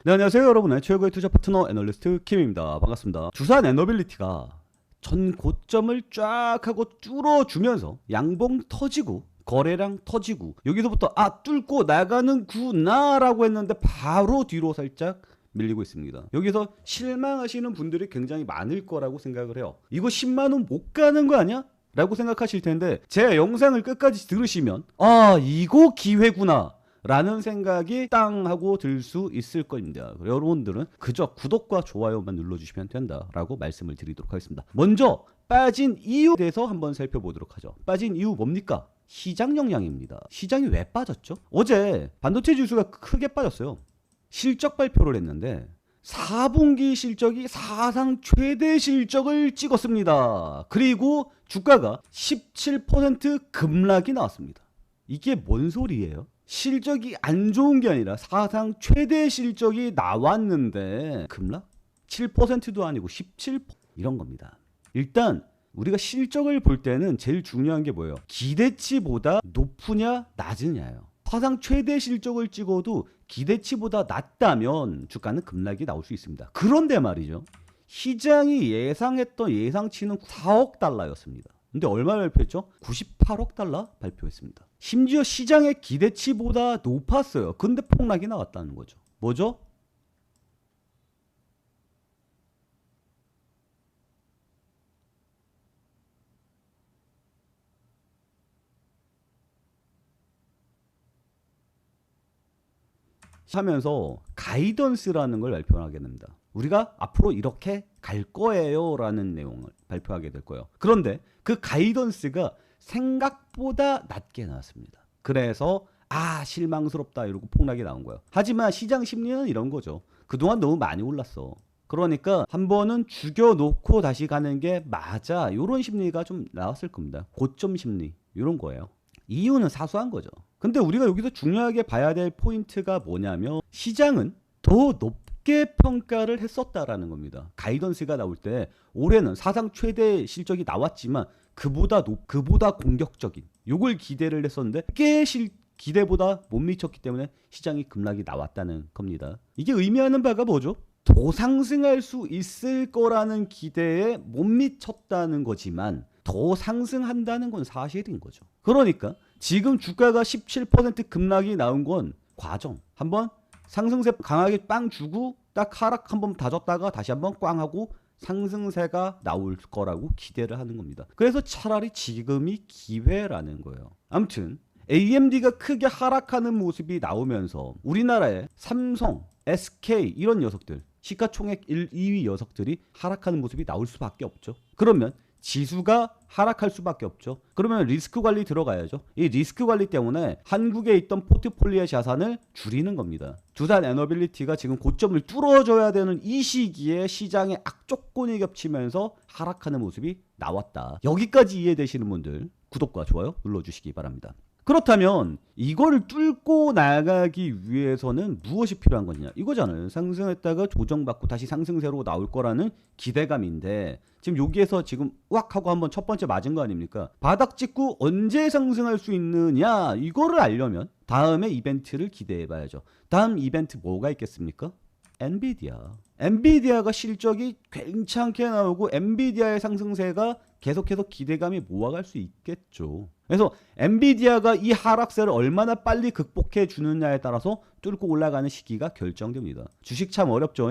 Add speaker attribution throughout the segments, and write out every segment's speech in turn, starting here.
Speaker 1: 네, 안녕하세요 여러분의 최고의 투자 파트너 애널리스트 킴입니다. 반갑습니다. 두산 에너빌리티가 전 고점을 쫙 하고 뚫어주면서 양봉 터지고 거래량 터지고 여기서부터 뚫고 나가는구나 라고 했는데 바로 뒤로 살짝 밀리고 있습니다. 여기서 실망하시는 분들이 굉장히 많을 거라고 생각을 해요. 이거 10만원 못 가는 거 아니야? 라고 생각하실 텐데 제 영상을 끝까지 들으시면 이거 기회구나 라는 생각이 땅 하고 들 수 있을 겁니다. 여러분들은 그저 구독과 좋아요만 눌러주시면 된다라고 말씀을 드리도록 하겠습니다. 먼저 빠진 이유에 대해서 한번 살펴보도록 하죠. 빠진 이유 뭡니까? 시장 영향입니다. 시장이 왜 빠졌죠? 어제 반도체 지수가 크게 빠졌어요. 실적 발표를 했는데 4분기 실적이 사상 최대 실적을 찍었습니다. 그리고 주가가 17% 급락이 나왔습니다. 이게 뭔 소리예요? 실적이 안 좋은 게 아니라 사상 최대 실적이 나왔는데 급락? 7%도 아니고 17% 이런 겁니다. 일단 우리가 실적을 볼 때는 제일 중요한 게 뭐예요? 기대치보다 높으냐 낮으냐예요. 사상 최대 실적을 찍어도 기대치보다 낮다면 주가는 급락이 나올 수 있습니다. 그런데 말이죠. 시장이 예상했던 예상치는 4억 달러였습니다. 근데 얼마 발표했죠? 98억 달러 발표했습니다. 심지어 시장의 기대치보다 높았어요. 근데 폭락이 나왔다는 거죠. 뭐죠? 하면서 가이던스라는 걸 발표하게 됩니다. 우리가 앞으로 이렇게 갈 거예요 라는 내용을 발표하게 될 거예요. 그런데 그 가이던스가 생각보다 낮게 나왔습니다. 그래서 실망스럽다 이러고 폭락이 나온 거예요. 하지만 시장 심리는 이런 거죠. 그동안 너무 많이 올랐어. 그러니까 한 번은 죽여놓고 다시 가는 게 맞아. 이런 심리가 좀 나왔을 겁니다. 고점 심리 이런 거예요. 이유는 사소한 거죠. 근데 우리가 여기서 중요하게 봐야 될 포인트가 뭐냐면 시장은 더 높게 평가를 했었다라는 겁니다. 가이던스가 나올 때 올해는 사상 최대 실적이 나왔지만 그보다 공격적인 요걸 기대를 했었는데 기대보다 못 미쳤기 때문에 시장이 급락이 나왔다는 겁니다. 이게 의미하는 바가 뭐죠? 더 상승할 수 있을 거라는 기대에 못 미쳤다는 거지만 더 상승한다는 건 사실인 거죠. 그러니까 지금 주가가 17% 급락이 나온 건 과정. 한번 상승세 강하게 빵 주고 딱 하락 한번 다졌다가 다시 한번 꽝 하고 상승세가 나올 거라고 기대를 하는 겁니다. 그래서 차라리 지금이 기회라는 거예요. 아무튼 AMD가 크게 하락하는 모습이 나오면서 우리나라의 삼성, SK 이런 녀석들 시가총액 1, 2위 녀석들이 하락하는 모습이 나올 수밖에 없죠. 그러면 지수가 하락할 수밖에 없죠. 그러면 리스크 관리 들어가야죠. 이 리스크 관리 때문에 한국에 있던 포트폴리오 자산을 줄이는 겁니다. 두산 에너빌리티가 지금 고점을 뚫어줘야 되는 이 시기에 시장의 악조건이 겹치면서 하락하는 모습이 나왔다. 여기까지 이해되시는 분들 구독과 좋아요 눌러주시기 바랍니다. 그렇다면 이걸 뚫고 나가기 위해서는 무엇이 필요한 거냐 이거잖아요. 상승했다가 조정받고 다시 상승세로 나올 거라는 기대감인데 지금 여기에서 지금 우악 하고 한번 첫 번째 맞은 거 아닙니까? 바닥 찍고 언제 상승할 수 있느냐 이거를 알려면 다음에 이벤트를 기대해 봐야죠. 다음 이벤트 뭐가 있겠습니까? 엔비디아가 실적이 괜찮게 나오고 엔비디아의 상승세가 계속해서 기대감이 모아갈 수 있겠죠. 그래서 엔비디아가 이 하락세를 얼마나 빨리 극복해 주느냐에 따라서 뚫고 올라가는 시기가 결정됩니다. 주식 참 어렵죠.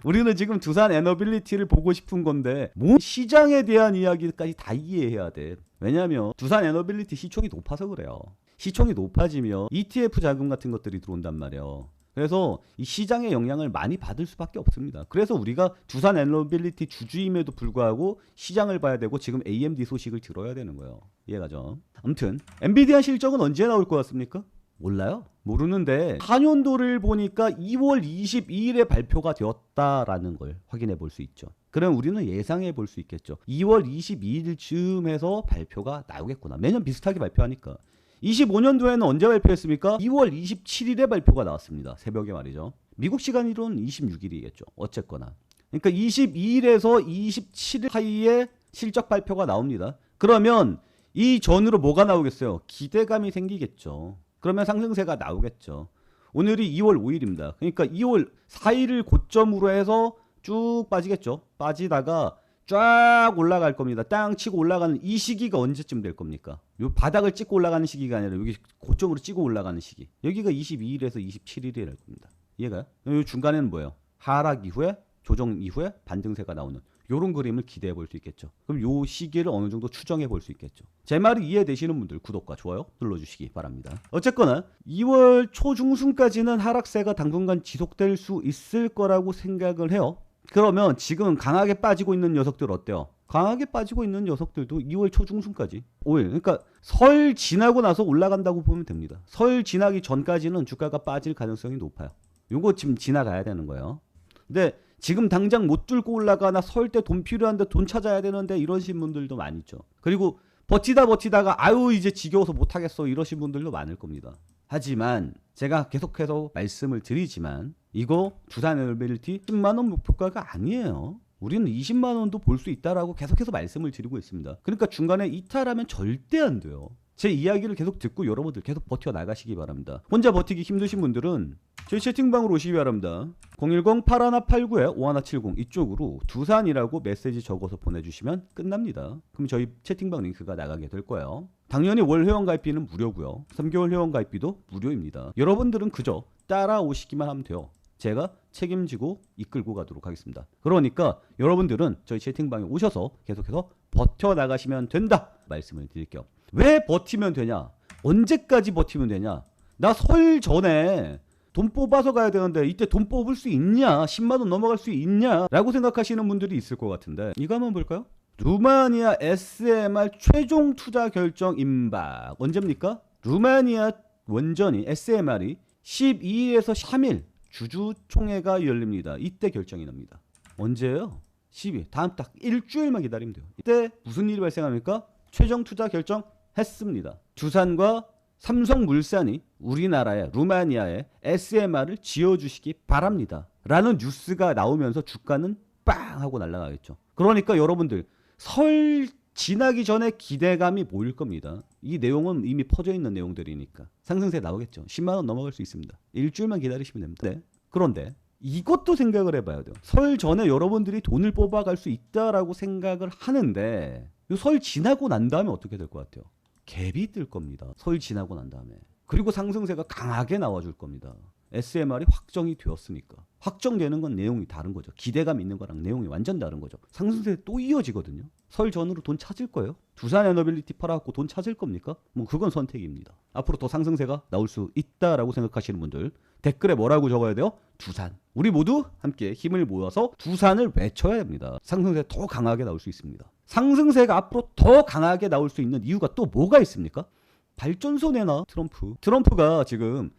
Speaker 1: 우리는 지금 두산 에너빌리티를 보고 싶은 건데 시장에 대한 이야기까지 다 이해해야 돼. 왜냐하면 두산 에너빌리티 시총이 높아서 그래요. 시총이 높아지면 ETF 자금 같은 것들이 들어온단 말이에요. 그래서 이 시장의 영향을 많이 받을 수밖에 없습니다. 그래서 우리가 두산 에너빌리티 주주임에도 불구하고 시장을 봐야 되고 지금 AMD 소식을 들어야 되는 거예요. 이해가죠? 아무튼 엔비디아 실적은 언제 나올 것 같습니까? 몰라요. 모르는데 한연도를 보니까 2월 22일에 발표가 되었다라는 걸 확인해 볼 수 있죠. 그럼 우리는 예상해 볼 수 있겠죠. 2월 22일쯤 해서 발표가 나오겠구나. 매년 비슷하게 발표하니까. 25년도에는 언제 발표했습니까? 2월 27일에 발표가 나왔습니다. 새벽에 말이죠. 미국 시간으로는 26일이겠죠. 어쨌거나. 그러니까 22일에서 27일 사이에 실적 발표가 나옵니다. 그러면 이 전으로 뭐가 나오겠어요? 기대감이 생기겠죠. 그러면 상승세가 나오겠죠. 오늘이 2월 5일입니다. 그러니까 2월 4일을 고점으로 해서 쭉 빠지겠죠. 빠지다가 쫙 올라갈 겁니다. 땅 치고 올라가는 이 시기가 언제쯤 될 겁니까? 요 바닥을 찍고 올라가는 시기가 아니라 여기 고점으로 찍고 올라가는 시기. 여기가 22일에서 27일이 될 겁니다. 이해가요? 요 중간에는 뭐예요? 하락 이후에 조정 이후에 반등세가 나오는 요런 그림을 기대해 볼 수 있겠죠. 그럼 요 시기를 어느 정도 추정해 볼 수 있겠죠. 제 말이 이해되시는 분들 구독과 좋아요 눌러주시기 바랍니다. 어쨌거나 2월 초중순까지는 하락세가 당분간 지속될 수 있을 거라고 생각을 해요. 그러면 지금 강하게 빠지고 있는 녀석들 어때요? 강하게 빠지고 있는 녀석들도 2월 초중순까지 5일, 그러니까 설 지나고 나서 올라간다고 보면 됩니다. 설 지나기 전까지는 주가가 빠질 가능성이 높아요. 요거 지금 지나가야 되는 거예요. 근데 지금 당장 못 뚫고 올라가나 설 때 돈 필요한데 돈 찾아야 되는데 이러신 분들도 많이 있죠. 그리고 버티다가 아유 이제 지겨워서 못하겠어 이러신 분들도 많을 겁니다. 하지만 제가 계속해서 말씀을 드리지만 이거 두산에너빌리티 10만원 목표가가 아니에요. 우리는 20만원도 볼 수 있다라고 계속해서 말씀을 드리고 있습니다. 그러니까 중간에 이탈하면 절대 안 돼요. 제 이야기를 계속 듣고 여러분들 계속 버텨나가시기 바랍니다. 혼자 버티기 힘드신 분들은 저희 채팅방으로 오시기 바랍니다. 010-8189-5170 이쪽으로 두산이라고 메시지 적어서 보내주시면 끝납니다. 그럼 저희 채팅방 링크가 나가게 될 거예요. 당연히 월 회원가입비는 무료고요. 3개월 회원가입비도 무료입니다. 여러분들은 그저 따라오시기만 하면 돼요. 제가 책임지고 이끌고 가도록 하겠습니다. 그러니까 여러분들은 저희 채팅방에 오셔서 계속해서 버텨나가시면 된다 말씀을 드릴게요. 왜 버티면 되냐? 언제까지 버티면 되냐? 나 설 전에 돈 뽑아서 가야 되는데 이때 돈 뽑을 수 있냐? 10만원 넘어갈 수 있냐? 라고 생각하시는 분들이 있을 것 같은데 이거 한번 볼까요? 루마니아 SMR 최종 투자 결정 임박 언제입니까? 루마니아 원전이 SMR이 12일에서 3일 주주총회가 열립니다. 이때 결정이 납니다. 언제예요? 12일. 다음 딱 일주일만 기다리면 돼요. 이때 무슨 일이 발생합니까? 최종 투자 결정했습니다. 두산과 삼성물산이 우리나라의 루마니아에 SMR을 지어주시기 바랍니다. 라는 뉴스가 나오면서 주가는 빵 하고 날아가겠죠. 그러니까 여러분들 설 지나기 전에 기대감이 모일 겁니다. 이 내용은 이미 퍼져 있는 내용들이니까 상승세 나오겠죠. 10만원 넘어갈 수 있습니다. 일주일만 기다리시면 됩니다. 네. 그런데 이것도 생각을 해봐야 돼요. 설 전에 여러분들이 돈을 뽑아갈 수 있다라고 생각을 하는데 설 지나고 난 다음에 어떻게 될 것 같아요? 갭이 뜰 겁니다. 설 지나고 난 다음에. 그리고 상승세가 강하게 나와줄 겁니다. SMR이 확정이 되었으니까. 확정되는 건 내용이 다른 거죠. 기대감 있는 거랑 내용이 완전 다른 거죠. 상승세 또 이어지거든요. 설 전으로 돈 찾을 거예요? 두산에너빌리티 팔아갖고 돈 찾을 겁니까? 뭐 그건 선택입니다. 앞으로 더 상승세가 나올 수 있다라고 생각하시는 분들 댓글에 뭐라고 적어야 돼요? 두산. 우리 모두 함께 힘을 모아서 두산을 외쳐야 됩니다. 상승세 더 강하게 나올 수 있습니다. 상승세가 앞으로 더 강하게 나올 수 있는 이유가 또 뭐가 있습니까? 발전소 내놔 트럼프. 트럼프가 지금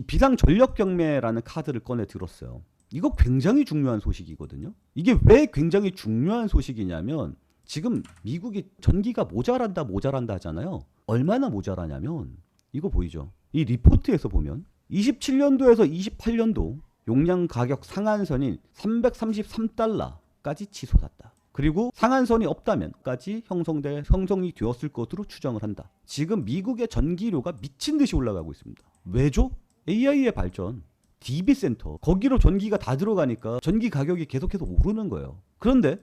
Speaker 1: 비상 전력 경매라는 카드를 꺼내 들었어요. 이거 굉장히 중요한 소식이거든요. 이게 왜 굉장히 중요한 소식이냐면 지금 미국이 전기가 모자란다 하잖아요. 얼마나 모자라냐면 이거 보이죠? 이 리포트에서 보면 27년도에서 28년도 용량 가격 상한선인 333달러까지 치솟았다. 그리고 상한선이 없다면까지 형성이 되었을 것으로 추정을 한다. 지금 미국의 전기료가 미친 듯이 올라가고 있습니다. 왜죠? AI의 발전, DB센터 거기로 전기가 다 들어가니까 전기 가격이 계속해서 오르는 거예요. 그런데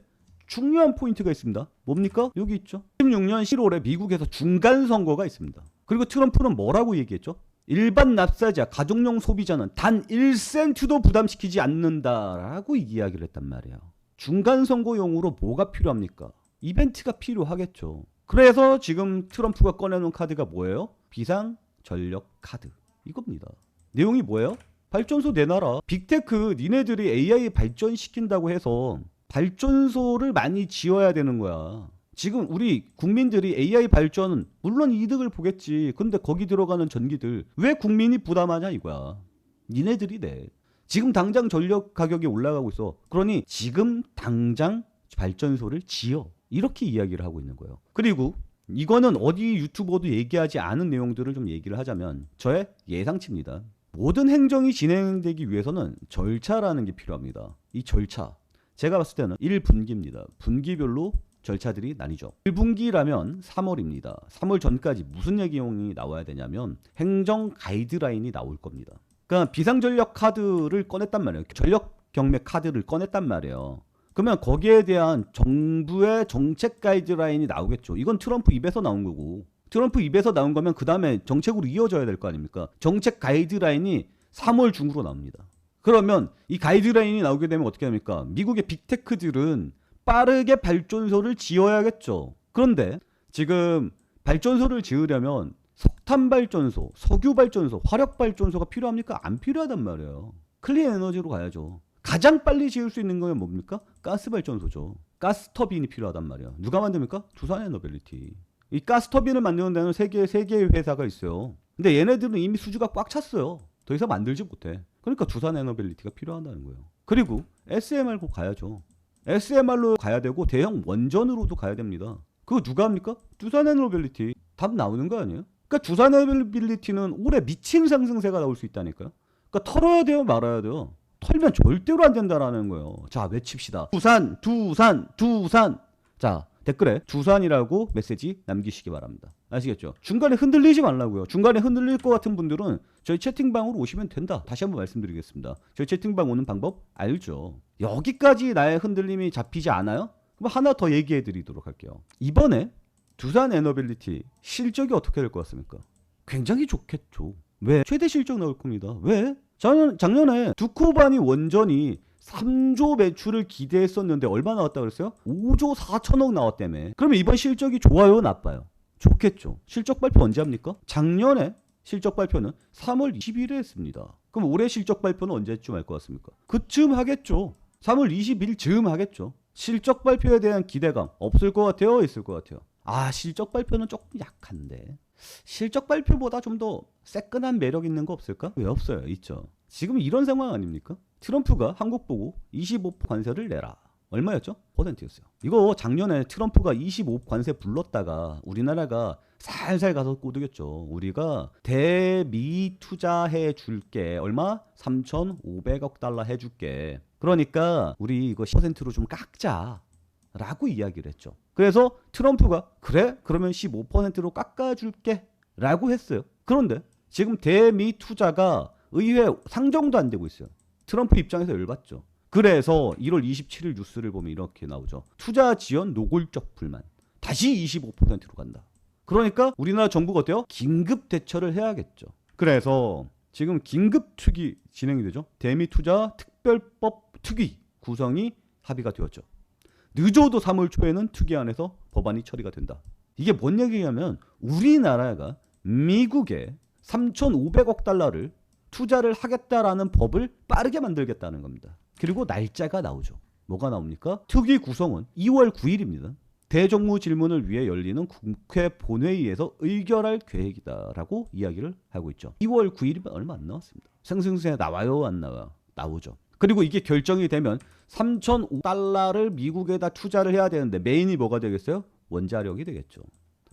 Speaker 1: 중요한 포인트가 있습니다. 뭡니까? 여기 있죠. 16년 7월에 미국에서 중간선거가 있습니다. 그리고 트럼프는 뭐라고 얘기했죠? 일반 납사자, 가정용 소비자는 단 1센트도 부담시키지 않는다라고 이야기를 했단 말이에요. 중간선거용으로 뭐가 필요합니까? 이벤트가 필요하겠죠. 그래서 지금 트럼프가 꺼내놓은 카드가 뭐예요? 비상전력 카드. 이겁니다. 내용이 뭐예요? 발전소 내놔라. 빅테크 니네들이 AI 발전시킨다고 해서 발전소를 많이 지어야 되는 거야. 지금 우리 국민들이 AI 발전은 물론 이득을 보겠지. 근데 거기 들어가는 전기들 왜 국민이 부담하냐 이거야. 니네들이 내. 지금 당장 전력 가격이 올라가고 있어. 그러니 지금 당장 발전소를 지어. 이렇게 이야기를 하고 있는 거예요. 그리고 이거는 어디 유튜버도 얘기하지 않은 내용들을 좀 얘기를 하자면 저의 예상치입니다. 모든 행정이 진행되기 위해서는 절차라는 게 필요합니다. 이 절차 제가 봤을 때는 1분기입니다. 분기별로 절차들이 나뉘죠. 1분기라면 3월입니다. 3월 전까지 무슨 내용이 나와야 되냐면 행정 가이드라인이 나올 겁니다. 그러니까 비상전력 카드를 꺼냈단 말이에요. 전력 경매 카드를 꺼냈단 말이에요. 그러면 거기에 대한 정부의 정책 가이드라인이 나오겠죠. 이건 트럼프 입에서 나온 거고, 트럼프 입에서 나온 거면 그 다음에 정책으로 이어져야 될 거 아닙니까? 정책 가이드라인이 3월 중으로 나옵니다. 그러면 이 가이드라인이 나오게 되면 어떻게 합니까? 미국의 빅테크들은 빠르게 발전소를 지어야겠죠. 그런데 지금 발전소를 지으려면 석탄 발전소, 석유 발전소, 화력 발전소가 필요합니까? 안 필요하단 말이에요. 클린 에너지로 가야죠. 가장 빨리 지을 수 있는 건 뭡니까? 가스 발전소죠. 가스 터빈이 필요하단 말이야. 누가 만듭니까? 두산에너빌리티. 이 가스 터빈을 만드는 데는 세 개의 회사가 있어요. 근데 얘네들은 이미 수주가 꽉 찼어요. 더 이상 만들지 못해. 그러니까 두산에너빌리티가 필요하다는 거예요. 그리고 SMR로 가야죠. SMR로 가야 되고 대형 원전으로도 가야 됩니다. 그거 누가 합니까? 두산에너빌리티. 답 나오는 거 아니에요? 그러니까 두산에너빌리티는 올해 미친 상승세가 나올 수 있다니까요. 그러니까 털어야 돼요, 말아야 돼요. 털면 절대로 안 된다라는 거예요. 자, 외칩시다. 두산, 두산, 두산. 자, 댓글에 두산이라고 메시지 남기시기 바랍니다. 아시겠죠? 중간에 흔들리지 말라고요. 중간에 흔들릴 것 같은 분들은 저희 채팅방으로 오시면 된다. 다시 한번 말씀드리겠습니다. 저희 채팅방 오는 방법 알죠? 여기까지 나의 흔들림이 잡히지 않아요? 그럼 하나 더 얘기해 드리도록 할게요. 이번에 두산에너빌리티 실적이 어떻게 될 것 같습니까? 굉장히 좋겠죠. 왜? 최대 실적 나올 겁니다. 왜? 작년에 두코바니 원전이 3조 매출을 기대했었는데 얼마 나왔다 그랬어요? 5조 4천억 나왔다며. 그러면 이번 실적이 좋아요, 나빠요? 좋겠죠. 실적 발표 언제 합니까? 작년에 실적 발표는 3월 20일에 했습니다. 그럼 올해 실적 발표는 언제쯤 할 것 같습니까? 그쯤 하겠죠. 3월 20일 즈음 하겠죠. 실적 발표에 대한 기대감 없을 것 같아요? 있을 것 같아요? 아, 실적 발표는 조금 약한데 실적 발표보다 좀 더 새끈한 매력 있는 거 없을까? 왜 없어요? 있죠. 지금 이런 상황 아닙니까? 트럼프가 한국 보고 25% 관세를 내라. 얼마였죠? %였어요. 이거 작년에 트럼프가 25% 관세 불렀다가 우리나라가 살살 가서 꼬드겼죠. 우리가 대미 투자해 줄게. 얼마? 3,500억 달러 해줄게. 그러니까 우리 이거 10%로 좀 깎자 라고 이야기를 했죠. 그래서 트럼프가 그래? 그러면 15%로 깎아줄게 라고 했어요. 그런데 지금 대미 투자가 의회 상정도 안 되고 있어요. 트럼프 입장에서 열받죠. 그래서 1월 27일 뉴스를 보면 이렇게 나오죠. 투자 지연 노골적 불만. 다시 25%로 간다. 그러니까 우리나라 정부가 어때요? 긴급 대처를 해야겠죠. 그래서 지금 긴급 특위 진행이 되죠. 대미 투자 특별법 특위 구성이 합의가 되었죠. 늦어도 3월 초에는 특위안에서 법안이 처리가 된다. 이게 뭔 얘기냐면 우리나라가 미국에 3,500억 달러를 투자를 하겠다라는 법을 빠르게 만들겠다는 겁니다. 그리고 날짜가 나오죠. 뭐가 나옵니까? 특위 구성은 2월 9일입니다. 대정부 질문을 위해 열리는 국회 본회의에서 의결할 계획이다라고 이야기를 하고 있죠. 2월 9일이면 얼마 안 나왔습니다. 상승세 나와요, 안 나와요? 나오죠. 그리고 이게 결정이 되면 3,000달러를 미국에다 투자를 해야 되는데 메인이 뭐가 되겠어요? 원자력이 되겠죠.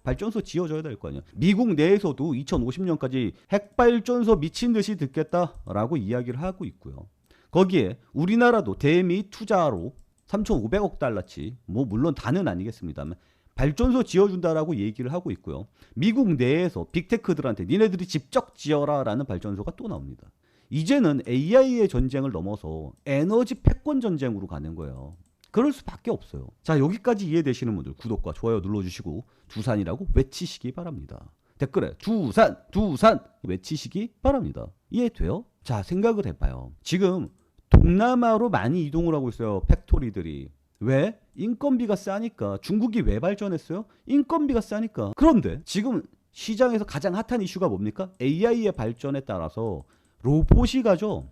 Speaker 1: 발전소 지어줘야 될 거 아니야. 미국 내에서도 2050년까지 핵발전소 미친 듯이 듣겠다라고 이야기를 하고 있고요. 거기에 우리나라도 대미 투자로 3,500억 달러치, 뭐 물론 다는 아니겠습니다만 발전소 지어준다라고 얘기를 하고 있고요. 미국 내에서 빅테크들한테 니네들이 직접 지어라라는 발전소가 또 나옵니다. 이제는 AI의 전쟁을 넘어서 에너지 패권 전쟁으로 가는 거예요. 그럴 수밖에 없어요. 자, 여기까지 이해되시는 분들 구독과 좋아요 눌러주시고 두산이라고 외치시기 바랍니다. 댓글에 두산 두산 외치시기 바랍니다. 이해돼요? 자, 생각을 해봐요. 지금 동남아로 많이 이동을 하고 있어요. 팩토리들이. 왜? 인건비가 싸니까. 중국이 왜 발전했어요? 인건비가 싸니까. 그런데 지금 시장에서 가장 핫한 이슈가 뭡니까? AI의 발전에 따라서 로봇이 가죠.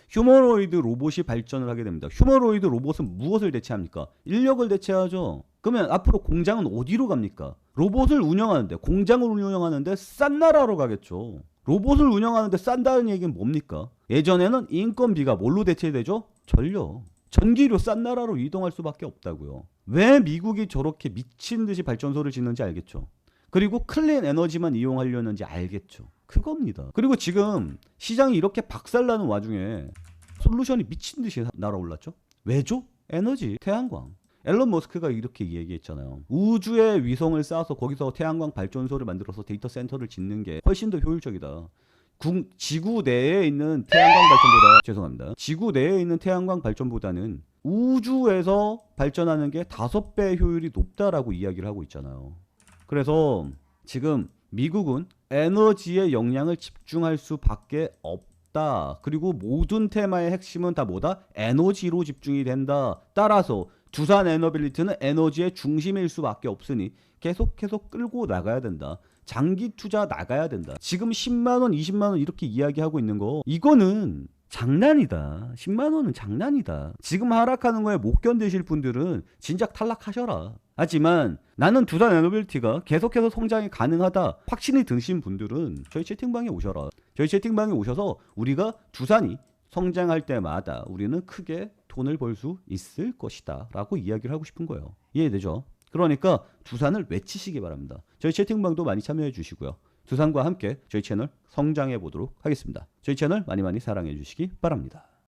Speaker 1: 휴머노이드 로봇이 발전을 하게 됩니다. 휴머노이드 로봇은 무엇을 대체합니까? 인력을 대체하죠. 그러면 앞으로 공장은 어디로 갑니까? 로봇을 운영하는데, 공장을 운영하는데 싼 나라로 가겠죠. 로봇을 운영하는데 싼다는 얘기는 뭡니까? 예전에는 인건비가 뭘로 대체되죠? 전력. 전기료 싼 나라로 이동할 수밖에 없다고요. 왜 미국이 저렇게 미친 듯이 발전소를 짓는지 알겠죠. 그리고 클린 에너지만 이용하려는지 알겠죠. 그겁니다. 그리고 지금 시장이 이렇게 박살나는 와중에 솔루션이 미친 듯이 날아올랐죠. 왜죠? 에너지, 태양광. 앨런 머스크가 이렇게 얘기했잖아요. 우주에 위성을 쏴서 거기서 태양광 발전소를 만들어서 데이터 센터를 짓는 게 훨씬 더 효율적이다. 지구 내에 있는 태양광 발전보다 죄송합니다. 지구 내에 있는 태양광 발전보다는 우주에서 발전하는 게 5배 효율이 높다라고 이야기를 하고 있잖아요. 그래서 지금 미국은 에너지의 역량을 집중할 수밖에 없다. 그리고 모든 테마의 핵심은 다 뭐다? 에너지로 집중이 된다. 따라서 두산 에너빌리티는 에너지의 중심일 수밖에 없으니 계속 끌고 나가야 된다. 장기 투자 나가야 된다. 지금 10만 원, 20만 원 이렇게 이야기하고 있는 거 이거는 장난이다. 10만 원은 장난이다. 지금 하락하는 거에 못 견디실 분들은 진작 탈락하셔라. 하지만 나는 두산 에너빌리티가 계속해서 성장이 가능하다 확신이 드신 분들은 저희 채팅방에 오셔라. 저희 채팅방에 오셔서 우리가 두산이 성장할 때마다 우리는 크게 돈을 벌 수 있을 것이다 라고 이야기를 하고 싶은 거예요. 이해되죠? 그러니까 두산을 외치시기 바랍니다. 저희 채팅방도 많이 참여해 주시고요. 두산과 함께 저희 채널 성장해 보도록 하겠습니다. 저희 채널 많이 사랑해 주시기 바랍니다.